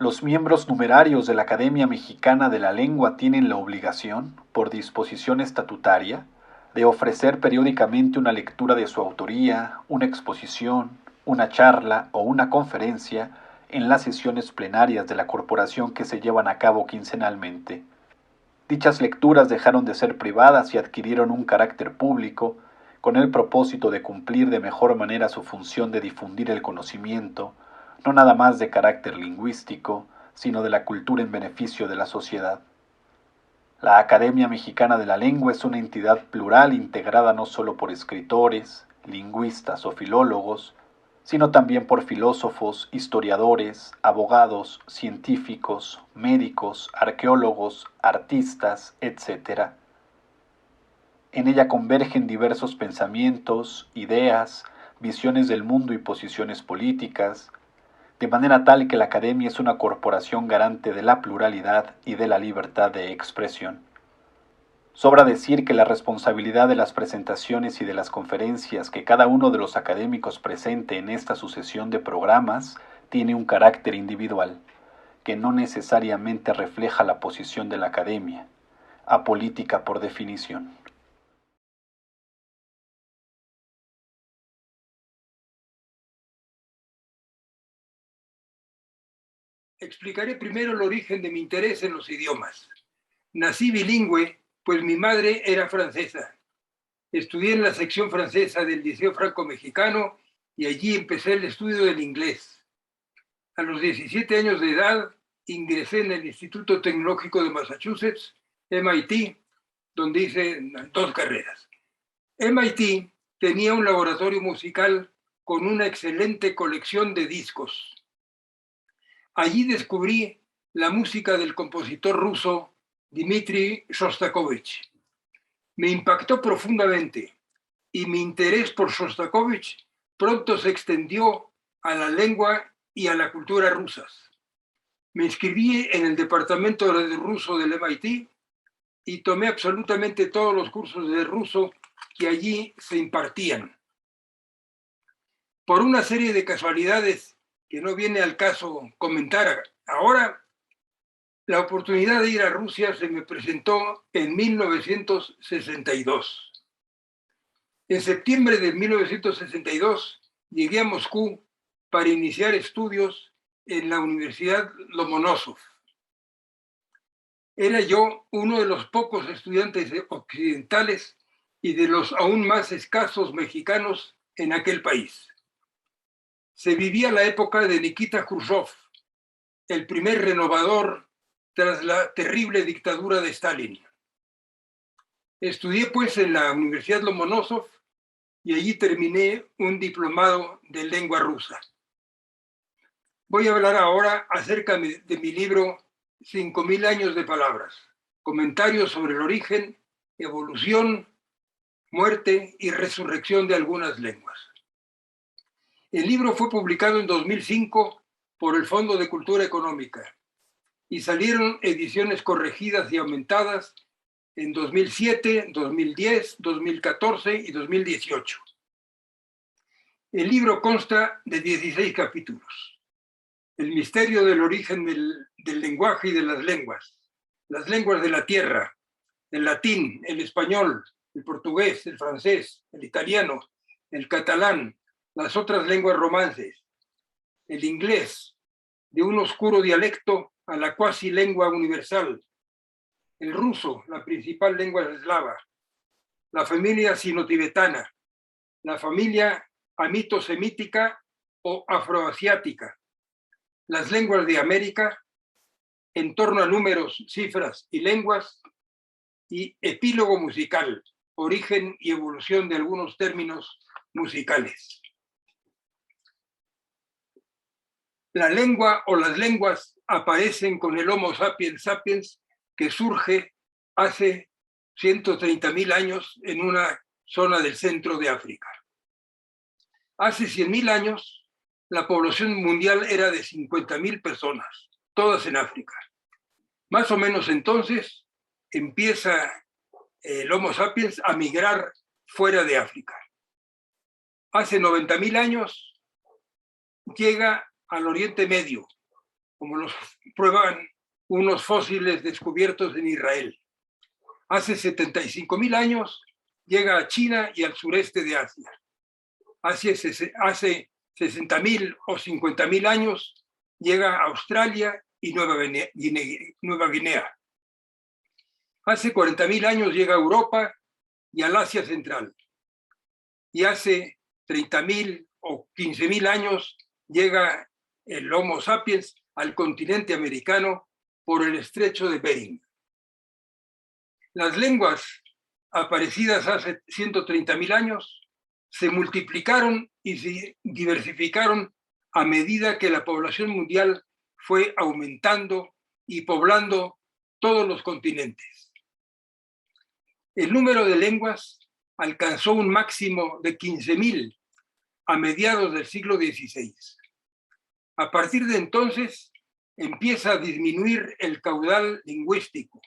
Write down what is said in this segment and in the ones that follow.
Los miembros numerarios de la Academia Mexicana de la Lengua tienen la obligación, por disposición estatutaria, de ofrecer periódicamente una lectura de su autoría, una exposición, una charla o una conferencia en las sesiones plenarias de la corporación que se llevan a cabo quincenalmente. Dichas lecturas dejaron de ser privadas y adquirieron un carácter público con el propósito de cumplir de mejor manera su función de difundir el conocimiento, no nada más de carácter lingüístico, sino de la cultura en beneficio de la sociedad. La Academia Mexicana de la Lengua es una entidad plural integrada no solo por escritores, lingüistas o filólogos, sino también por filósofos, historiadores, abogados, científicos, médicos, arqueólogos, artistas, etc. En ella convergen diversos pensamientos, ideas, visiones del mundo y posiciones políticas, de manera tal que la Academia es una corporación garante de la pluralidad y de la libertad de expresión. Sobra decir que la responsabilidad de las presentaciones y de las conferencias que cada uno de los académicos presente en esta sucesión de programas tiene un carácter individual, que no necesariamente refleja la posición de la Academia, apolítica por definición. Explicaré primero el origen de mi interés en los idiomas. Nací bilingüe, pues mi madre era francesa. Estudié en la sección francesa del Liceo Franco-Mexicano y allí empecé el estudio del inglés. A los 17 años de edad ingresé en el Instituto Tecnológico de Massachusetts, MIT, donde hice 2 carreras. MIT tenía un laboratorio musical con una excelente colección de discos. Allí descubrí la música del compositor ruso Dmitri Shostakovich. Me impactó profundamente y mi interés por Shostakovich pronto se extendió a la lengua y a la cultura rusas. Me inscribí en el departamento de ruso del MIT y tomé absolutamente todos los cursos de ruso que allí se impartían. Por una serie de casualidades que no viene al caso comentar ahora, la oportunidad de ir a Rusia se me presentó en 1962. En septiembre de 1962 llegué a Moscú para iniciar estudios en la Universidad Lomonosov. Era yo uno de los pocos estudiantes occidentales y de los aún más escasos mexicanos en aquel país. Se vivía la época de Nikita Khrushchev, el primer renovador tras la terrible dictadura de Stalin. Estudié pues en la Universidad Lomonosov y allí terminé un diplomado de lengua rusa. Voy a hablar ahora acerca de mi libro 5000 años de palabras, comentarios sobre el origen, evolución, muerte y resurrección de algunas lenguas. El libro fue publicado en 2005 por el Fondo de Cultura Económica y salieron ediciones corregidas y aumentadas en 2007, 2010, 2014 y 2018. El libro consta de 16 capítulos. El misterio del origen del lenguaje y de las lenguas de la tierra, el latín, el español, el portugués, el francés, el italiano, el catalán, las otras lenguas romances, el inglés, de un oscuro dialecto a la cuasi lengua universal, el ruso, la principal lengua eslava, la familia sino-tibetana, la familia amito-semítica o afroasiática, las lenguas de América, en torno a números, cifras y lenguas, y epílogo musical, origen y evolución de algunos términos musicales. La lengua o las lenguas aparecen con el Homo sapiens sapiens que surge hace 130.000 años en una zona del centro de África. Hace 100.000 años, la población mundial era de 50.000 personas, todas en África. Más o menos entonces empieza el Homo sapiens a migrar fuera de África. Hace 90.000 años llega al Oriente Medio, como los prueban unos fósiles descubiertos en Israel. Hace 75.000 años llega a China y al sureste de Asia. Hace 60.000 o 50.000 años llega a Australia y Nueva Guinea. Hace 40.000 años llega a Europa y al Asia Central. Y hace 30.000 o 15.000 años llega el Homo sapiens al continente americano por el estrecho de Bering. Las lenguas aparecidas hace 130.000 años se multiplicaron y se diversificaron a medida que la población mundial fue aumentando y poblando todos los continentes. El número de lenguas alcanzó un máximo de 15.000 a mediados del siglo XVI. A partir de entonces empieza a disminuir el caudal lingüístico.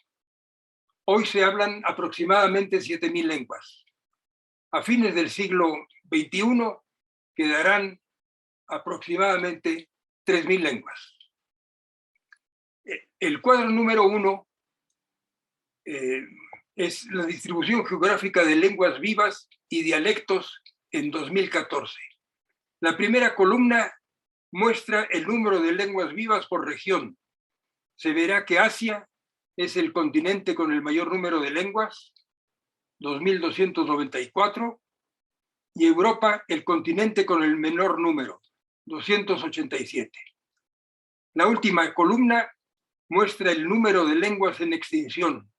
Hoy se hablan aproximadamente 7.000 lenguas. A fines del siglo XXI quedarán aproximadamente 3.000 lenguas. El cuadro número 1 es la distribución geográfica de lenguas vivas y dialectos en 2014. La primera columna muestra el número de lenguas vivas por región. Se verá que Asia es el continente con el mayor número de lenguas, 2.294, y Europa el continente con el menor número, 287. La última columna muestra el número de lenguas en extinción.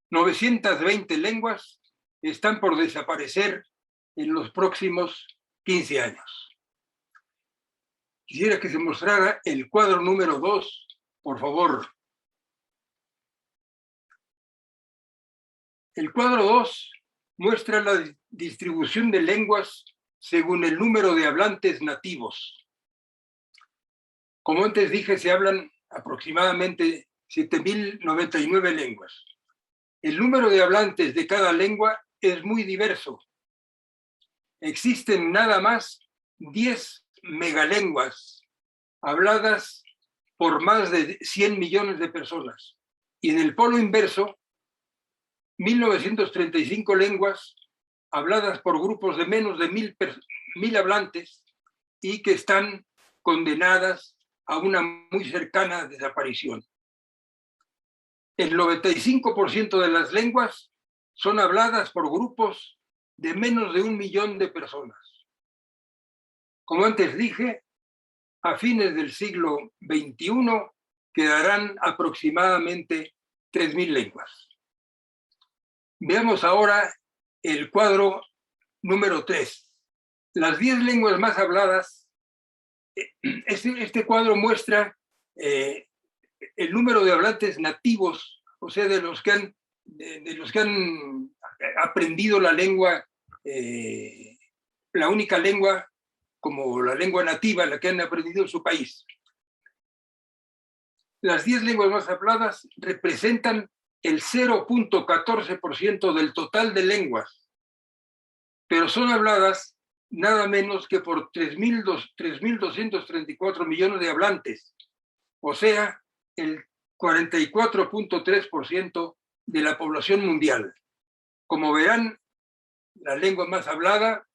920 lenguas están por desaparecer en los próximos 15 años. Quisiera que se mostrara el cuadro número 2, por favor. El cuadro 2 muestra la distribución de lenguas según el número de hablantes nativos. Como antes dije, se hablan aproximadamente 7.099 lenguas. El número de hablantes de cada lengua es muy diverso. Existen nada más 10 megalenguas habladas por más de 100 millones de personas. Y en el polo inverso, 1.935 lenguas habladas por grupos de menos de 1.000 hablantes y que están condenadas a una muy cercana desaparición. El 95% de las lenguas son habladas por grupos de menos de 1 millón de personas. Como antes dije, a fines del siglo XXI quedarán aproximadamente 3.000 lenguas. Veamos ahora el cuadro número 3. Las 10 lenguas más habladas. Este cuadro muestra el número de hablantes nativos, o sea, de los que han aprendido la lengua, la única lengua como la lengua nativa, la que han aprendido en su país. Las 10 lenguas más habladas representan el 0.14% del total de lenguas, pero son habladas nada menos que por 3.234 millones de hablantes, o sea, el 44.3% de la población mundial. Como verán, la lengua más hablada,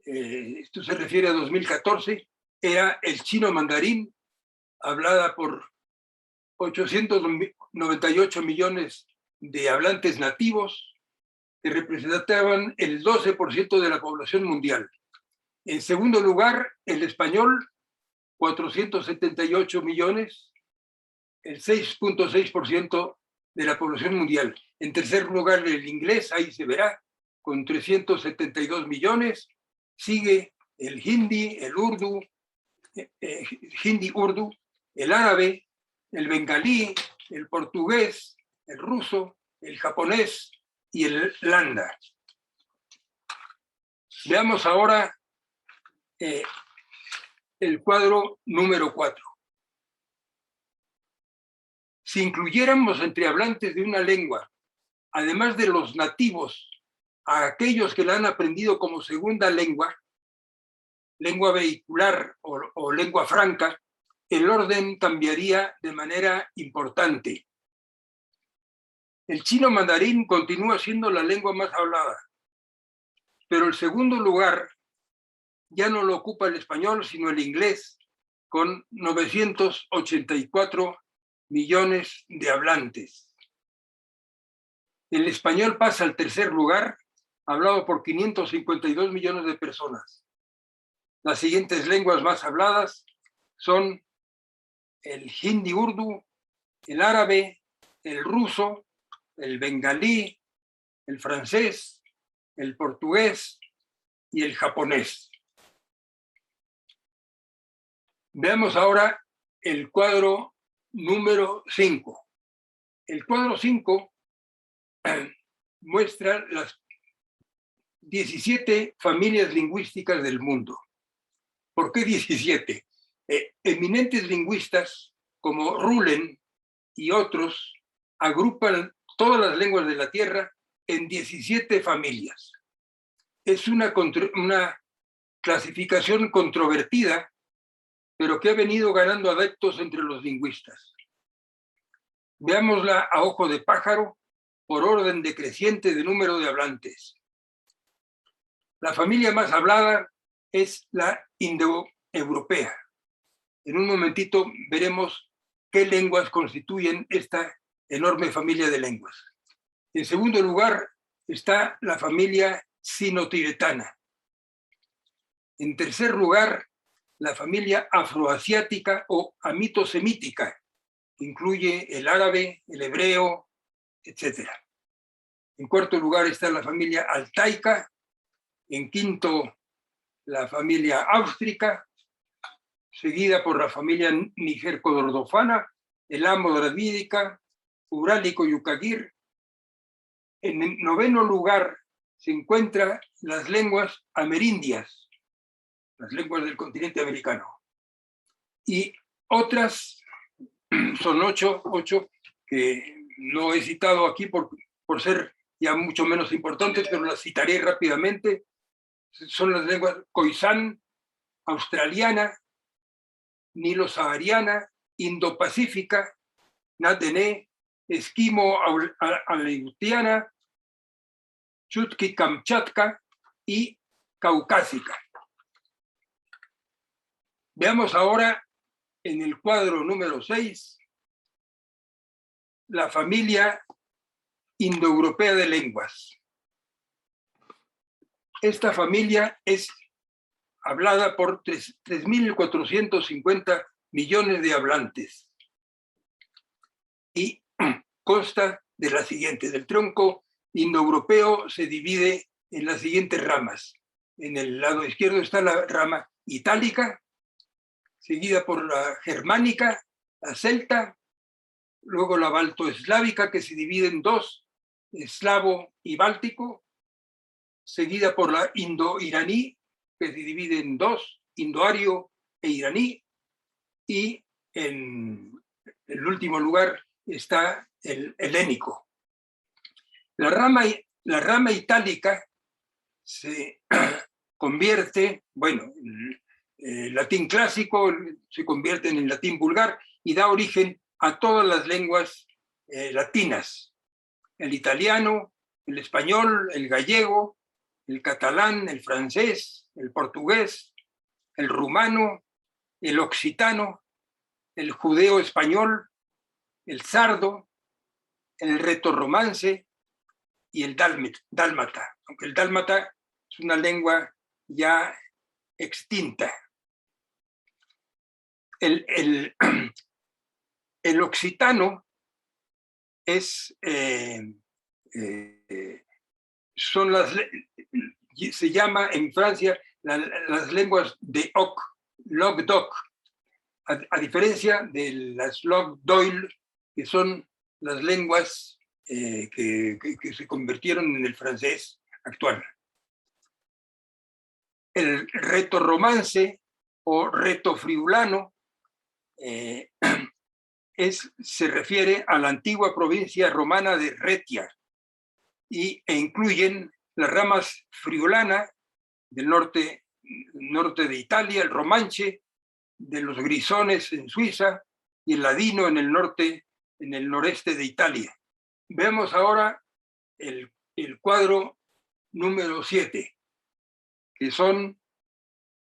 esto se refiere a 2014, era el chino mandarín, hablada por 898 millones de hablantes nativos, que representaban el 12% de la población mundial. En segundo lugar, el español, 478 millones, el 6.6% de la población mundial. En tercer lugar, el inglés, ahí se verá, con 372 millones. Sigue el hindi, el urdu, hindi-urdu, el árabe, el bengalí, el portugués, el ruso, el japonés y el landa. Veamos ahora el cuadro número 4. Si incluyéramos entre hablantes de una lengua, además de los nativos, a aquellos que la han aprendido como segunda lengua, lengua vehicular o lengua franca, el orden cambiaría de manera importante. El chino mandarín continúa siendo la lengua más hablada, pero el segundo lugar ya no lo ocupa el español, sino el inglés, con 984 millones de hablantes. El español pasa al tercer lugar, hablado por 552 millones de personas. Las siguientes lenguas más habladas son el hindi urdu, el árabe, el ruso, el bengalí, el francés, el portugués y el japonés. Veamos ahora el cuadro número 5. El cuadro 5 muestra las 17 familias lingüísticas del mundo. ¿Por qué 17? Eminentes lingüistas como Rullen y otros agrupan todas las lenguas de la Tierra en 17 familias. Es una clasificación controvertida, pero que ha venido ganando adeptos entre los lingüistas. Veámosla a ojo de pájaro por orden decreciente de número de hablantes. La familia más hablada es la indoeuropea. En un momentito veremos qué lenguas constituyen esta enorme familia de lenguas. En segundo lugar está la familia sino-tibetana. En tercer lugar, la familia afroasiática o amito-semítica, que incluye el árabe, el hebreo, etc. En cuarto lugar está la familia altaica. En quinto, la familia áustrica, seguida por la familia niger-cordofana, elamo-dravídica, urálico-yucaguir. En el noveno lugar se encuentran las lenguas amerindias, las lenguas del continente americano. Y otras, son ocho que no he citado aquí por ser ya mucho menos importantes, pero las citaré rápidamente. Son las lenguas khoisan, australiana, nilo-sahariana, indo-pacífica, natené, esquimo-aleutiana, chutki-kamchatka y caucásica. Veamos ahora en el cuadro número 6 la familia indoeuropea de lenguas. Esta familia es hablada por 3.450 millones de hablantes y consta de la siguiente. Del tronco indoeuropeo se divide en las siguientes ramas. En el lado izquierdo está la rama itálica, seguida por la germánica, la celta, luego la baltoeslávica, que se divide en dos, eslavo y báltico, seguida por la indo-iraní, que se divide en dos, indoario e iraní, y en el último lugar está el helénico. La rama itálica se convierte, bueno, el latín clásico se convierte en el latín vulgar y da origen a todas las lenguas latinas: el italiano, el español, el gallego, el catalán, el francés, el portugués, el rumano, el occitano, el judeo español, el sardo, el retorromance y el dálmata, aunque el dálmata es una lengua ya extinta. El occitano es, se llama en Francia las lenguas de Oc, Languedoc, a diferencia de las Languedoil, que son las lenguas que se convirtieron en el francés actual. El retorromance o retofriulano se refiere a la antigua provincia romana de Retia e incluyen las ramas friulana del norte de Italia, el romanche, de los grisones en Suiza y el ladino en el norte, en el noreste de Italia. Vemos ahora el cuadro número 7, que son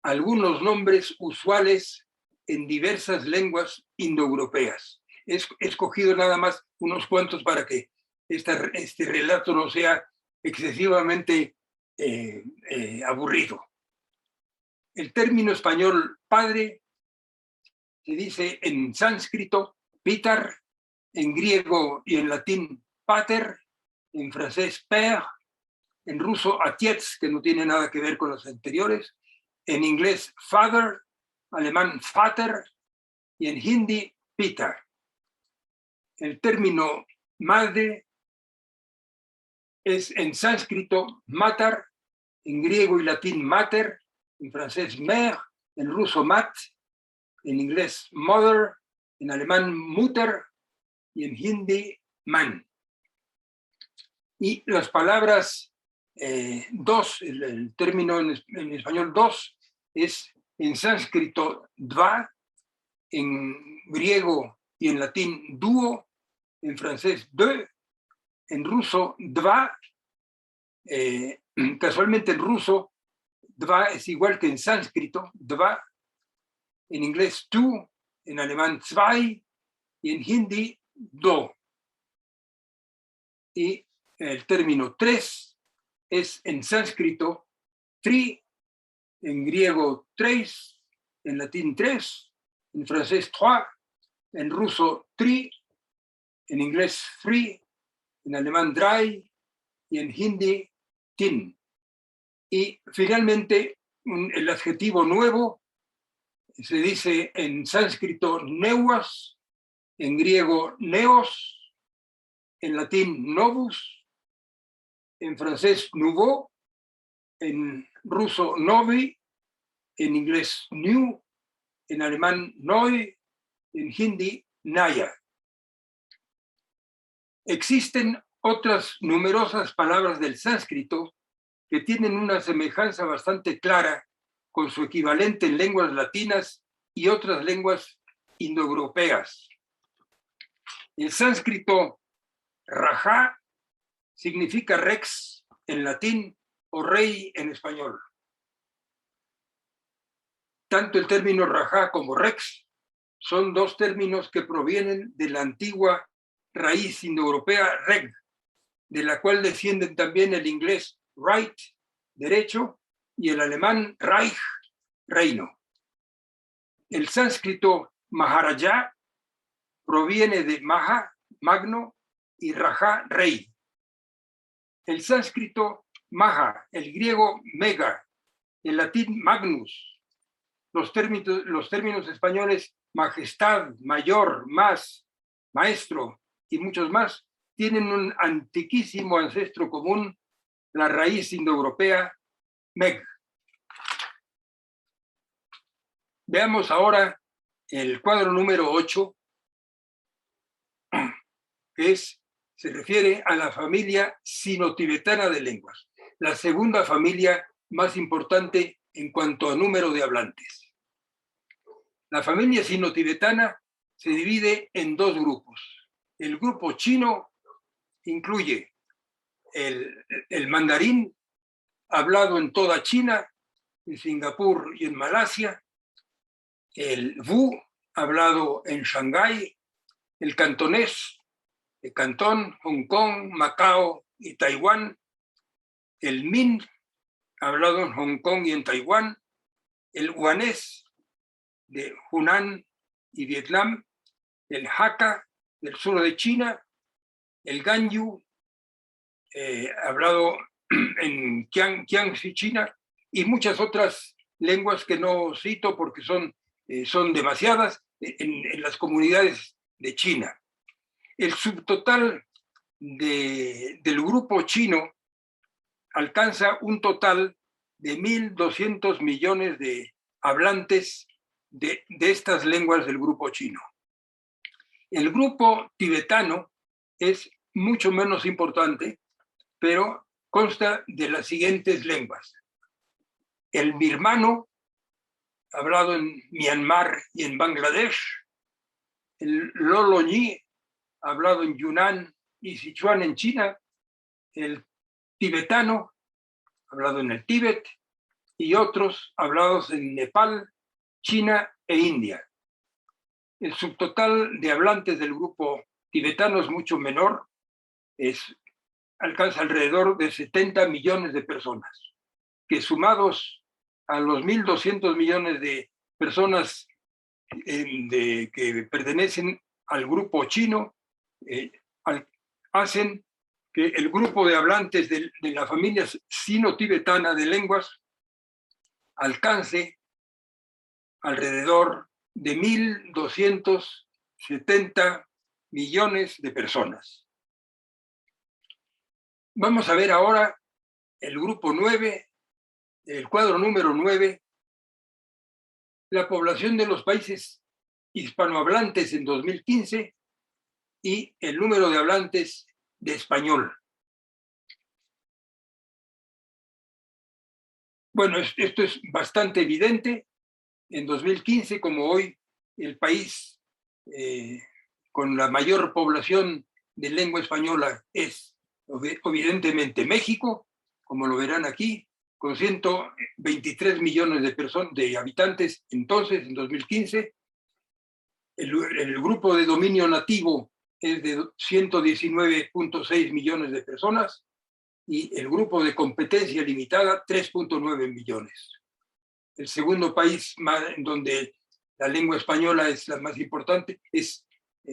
algunos nombres usuales en diversas lenguas indoeuropeas. He escogido nada más unos cuantos para que este relato no sea excesivamente aburrido. El término español padre se dice en sánscrito pitar, en griego y en latín pater, en francés père, en ruso atiets, que no tiene nada que ver con los anteriores, en inglés father, alemán vater y en hindi pita. El término madre es en sánscrito matar, en griego y latín mater, en francés mère, en ruso mat, en inglés mother, en alemán mutter y en hindi man. Y las palabras dos, el término en español dos, es en sánscrito dva, en griego y en latín dúo, en francés deux, en ruso dva. Casualmente en ruso dva es igual que en sánscrito, dva, en inglés tú, en alemán zwei y en hindi do. Y el término tres es en sánscrito tri, en griego tres, en latín tres, en francés trois, en ruso tri, en inglés three, en alemán drei y en hindi tin. Y finalmente el adjetivo nuevo se dice en sánscrito neuas, en griego neos, en latín novus, en francés nouveau, en ruso novi, en inglés new, en alemán neu, en hindi naya. Existen otras numerosas palabras del sánscrito que tienen una semejanza bastante clara con su equivalente en lenguas latinas y otras lenguas indoeuropeas. El sánscrito Raja significa rex en latín o rey en español. Tanto el término Raja como rex son dos términos que provienen de la antigua raíz indoeuropea reg, de la cual descienden también el inglés right, derecho, y el alemán Reich, reino. El sánscrito Maharaja proviene de Maha, magno, y Raja, rey. El sánscrito Maha, el griego mega, el latín magnus, los términos españoles majestad, mayor, más, maestro y muchos más, tienen un antiquísimo ancestro común, la raíz indoeuropea meg. Veamos ahora el cuadro número 8, que se refiere a la familia sino-tibetana de lenguas, la segunda familia más importante en cuanto a número de hablantes. La familia sino-tibetana se divide en dos grupos. El grupo chino incluye el mandarín, hablado en toda China, en Singapur y en Malasia, el wu, hablado en Shanghái, el cantonés, de Cantón, Hong Kong, Macao y Taiwán, el min, hablado en Hong Kong y en Taiwán, el guanés de Hunan y Vietnam, el Hakka del sur de China, el Ganyu, hablado en Jiangxi, China, y muchas otras lenguas que no cito porque son demasiadas en las comunidades de China. El subtotal del grupo chino alcanza un total de 1.200 millones de hablantes de estas lenguas del grupo chino. El grupo tibetano es mucho menos importante, pero consta de las siguientes lenguas: el birmano, hablado en Myanmar y en Bangladesh, el Loloñí, hablado en Yunnan y Sichuan en China, el tibetano, hablado en el Tíbet, y otros hablados en Nepal, China e India. El subtotal de hablantes del grupo tibetano es mucho menor, alcanza alrededor de 70 millones de personas, que sumados a los 1.200 millones de personas que pertenecen al grupo chino, hacen que el grupo de hablantes de la familia sino-tibetana de lenguas alcance alrededor de 1.270 millones de personas. Vamos a ver ahora el grupo 9, el cuadro número 9, la población de los países hispanohablantes en 2015 y el número de hablantes de español. Bueno, esto es bastante evidente. En 2015, como hoy, el país con la mayor población de lengua española es evidentemente México, como lo verán aquí, con 123 millones de habitantes entonces, en 2015. El grupo de dominio nativo es de 119.6 millones de personas y el grupo de competencia limitada 3.9 millones. El segundo país en donde la lengua española es la más importante,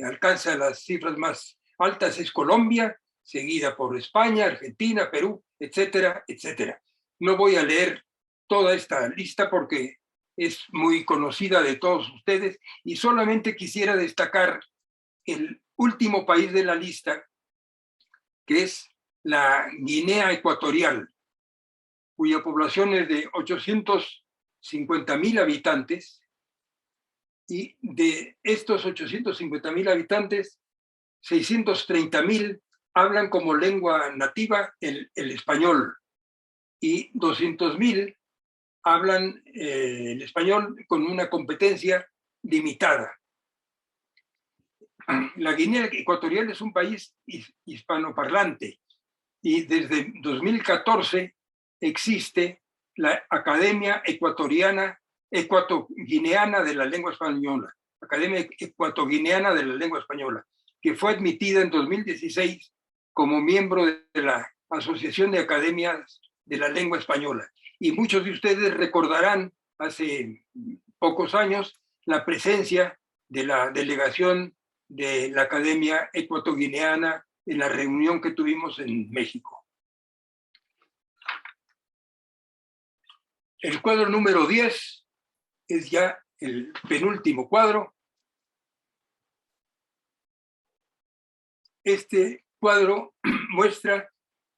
alcanza las cifras más altas, es Colombia, seguida por España, Argentina, Perú, etcétera, etcétera. No voy a leer toda esta lista porque es muy conocida de todos ustedes y solamente quisiera destacar el último país de la lista, que es la Guinea Ecuatorial, cuya población es de 850.000 habitantes, y de estos 850.000 habitantes, 630.000 hablan como lengua nativa el español y 200.000 hablan el español con una competencia limitada. La Guinea Ecuatorial es un país hispanoparlante y desde 2014 existe la Academia Ecuatoguineana de la Lengua Española, Academia Ecuatoguineana de la Lengua Española, que fue admitida en 2016 como miembro de la Asociación de Academias de la Lengua Española. Y muchos de ustedes recordarán hace pocos años la presencia de la delegación de la Academia Ecuatoguineana en la reunión que tuvimos en México. El cuadro número 10 es ya el penúltimo cuadro. Este cuadro muestra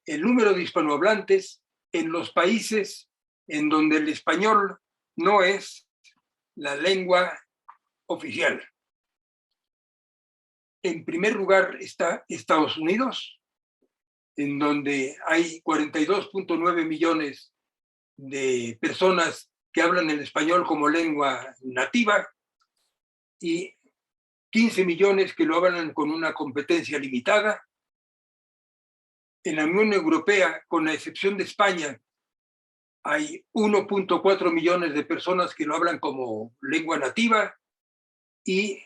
el número de hispanohablantes en los países en donde el español no es la lengua oficial. En primer lugar está Estados Unidos, en donde hay 42.9 millones de personas que hablan el español como lengua nativa y 15 millones que lo hablan con una competencia limitada. En la Unión Europea, con la excepción de España, hay 1.4 millones de personas que lo hablan como lengua nativa y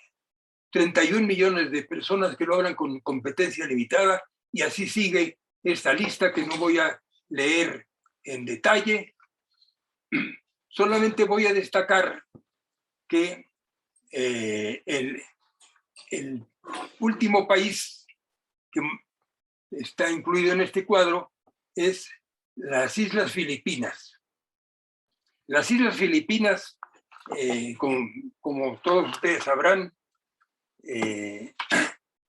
31 millones de personas que lo hablan con competencia limitada, y así sigue esta lista que no voy a leer en detalle. Solamente voy a destacar que el último país que está incluido en este cuadro es las Islas Filipinas. Las Islas Filipinas, como todos ustedes sabrán,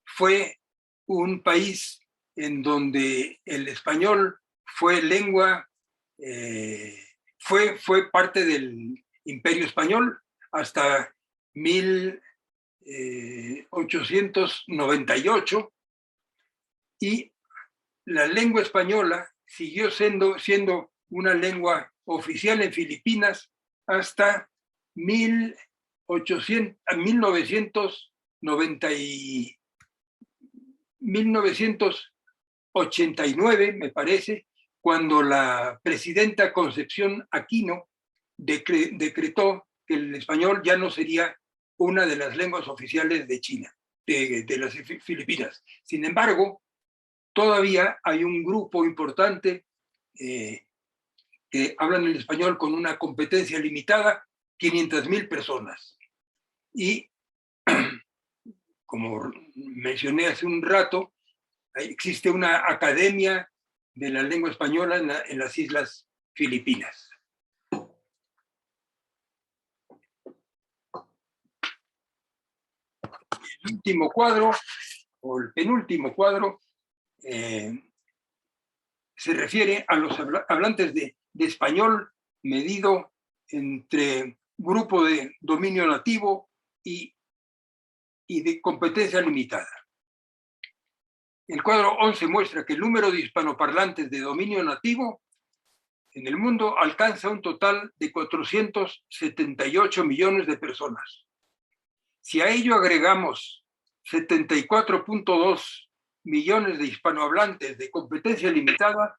fue un país en donde el español fue lengua, fue parte del Imperio Español hasta 1898, y la lengua española siguió siendo una lengua oficial en Filipinas hasta 1989, me parece, cuando la presidenta Concepción Aquino decretó que el español ya no sería una de las lenguas oficiales de China, de las Filipinas. Sin embargo, todavía hay un grupo importante que hablan el español con una competencia limitada, 500,000 personas. Y, como mencioné hace un rato, existe una academia de la lengua española en las Islas Filipinas. El último cuadro, o el penúltimo cuadro, se refiere a los hablantes de español medido entre grupo de dominio nativo y de competencia limitada. El cuadro 11 muestra que el número de hispanoparlantes de dominio nativo en el mundo alcanza un total de 478 millones de personas. Si a ello agregamos 74.2 millones de hispanohablantes de competencia limitada,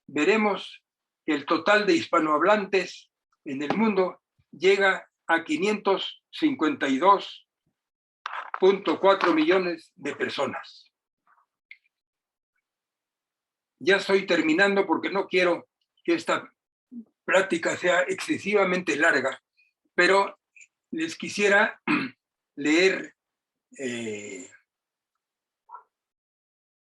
veremos que el total de hispanohablantes en el mundo llega a 552.4 millones de personas. Ya estoy terminando porque no quiero que esta plática sea excesivamente larga, pero les quisiera leer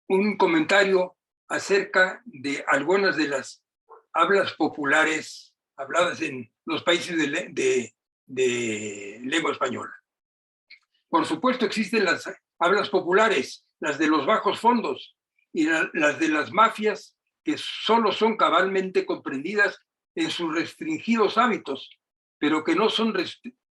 un comentario acerca de algunas de las hablas populares habladas en los países de lengua española. Por supuesto, existen las hablas populares, las de los bajos fondos y las de las mafias, que solo son cabalmente comprendidas en sus restringidos hábitos, pero que no son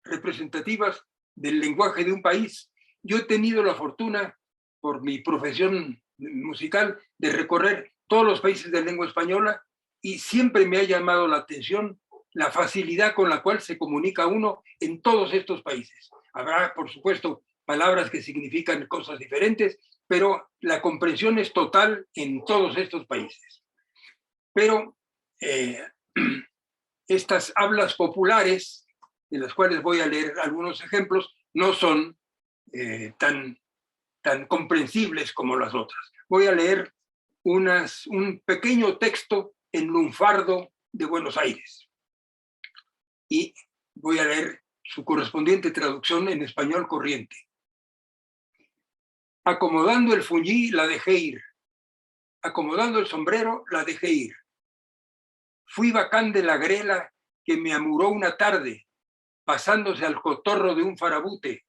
representativas del lenguaje de un país. Yo he tenido la fortuna, por mi profesión musical, de recorrer todos los países de lengua española, y siempre me ha llamado la atención la facilidad con la cual se comunica uno en todos estos países. Habrá, por supuesto, palabras que significan cosas diferentes, pero la comprensión es total en todos estos países. Pero estas hablas populares, de las cuales voy a leer algunos ejemplos, no son tan comprensibles como las otras. Voy a leer un pequeño texto en lunfardo de Buenos Aires y voy a leer su correspondiente traducción en español corriente. Acomodando el fuñí, la dejé ir. Acomodando el sombrero, la dejé ir. Fui bacán de la grela que me amuró una tarde, pasándose al cotorro de un farabute.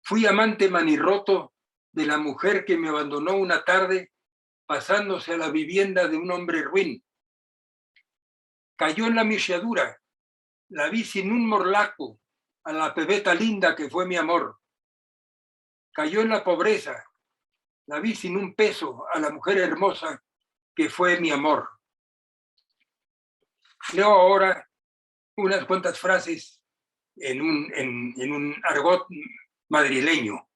Fui amante manirroto de la mujer que me abandonó una tarde, pasándose a la vivienda de un hombre ruin. Cayó en la misiadura, la vi sin un morlaco, a la pebeta linda que fue mi amor. Cayó en la pobreza, la vi sin un peso, a la mujer hermosa que fue mi amor. Leo ahora unas cuantas frases en un argot madrileño.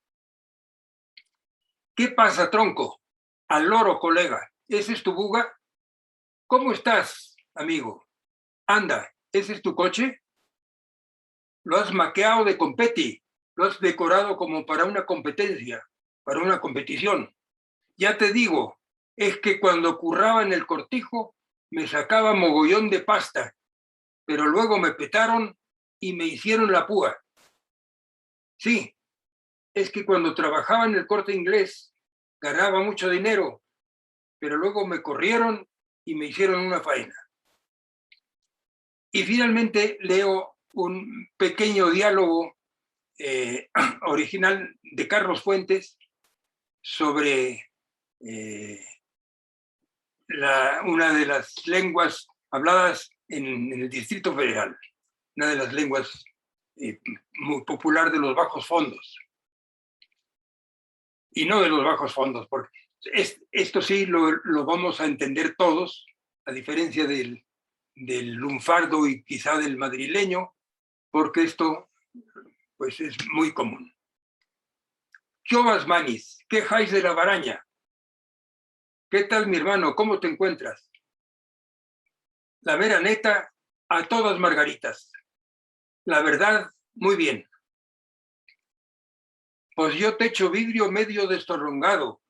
¿Qué pasa, tronco? Al loro, colega. ¿Ese es tu buga? ¿Cómo estás, amigo? Anda, ¿ese es tu coche? Lo has maqueado de competi, lo has decorado como para una competencia, para una competición. Ya te digo, es que cuando curraba en el cortijo me sacaba mogollón de pasta, pero luego me petaron y me hicieron la púa. Sí, es que cuando trabajaba en el Corte Inglés ganaba mucho dinero, pero luego me corrieron y me hicieron una faena. Y finalmente leo un pequeño diálogo original de Carlos Fuentes sobre una de las lenguas habladas en el Distrito Federal, una de las lenguas muy popular de los bajos fondos. Y no de los bajos fondos, porque esto sí lo vamos a entender todos, a diferencia del lunfardo y quizá del madrileño. porque esto pues es muy común. Jovas Manis, ¿qué jáis de la baraña? ¿Qué tal, mi hermano? ¿Cómo te encuentras? La vera neta, a todas margaritas. La verdad, muy bien. Pues yo te echo vidrio medio destorrongado,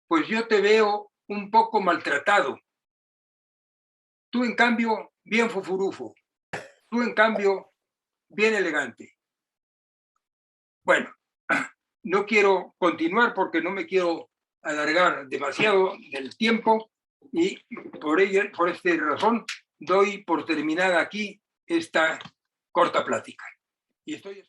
pues yo te veo un poco maltratado. Tú, en cambio, bien fufurufo. Tú, en cambio, bien elegante. Bueno, no quiero continuar porque no me quiero alargar demasiado del tiempo y por esta razón doy por terminada aquí esta corta plática. Y estoy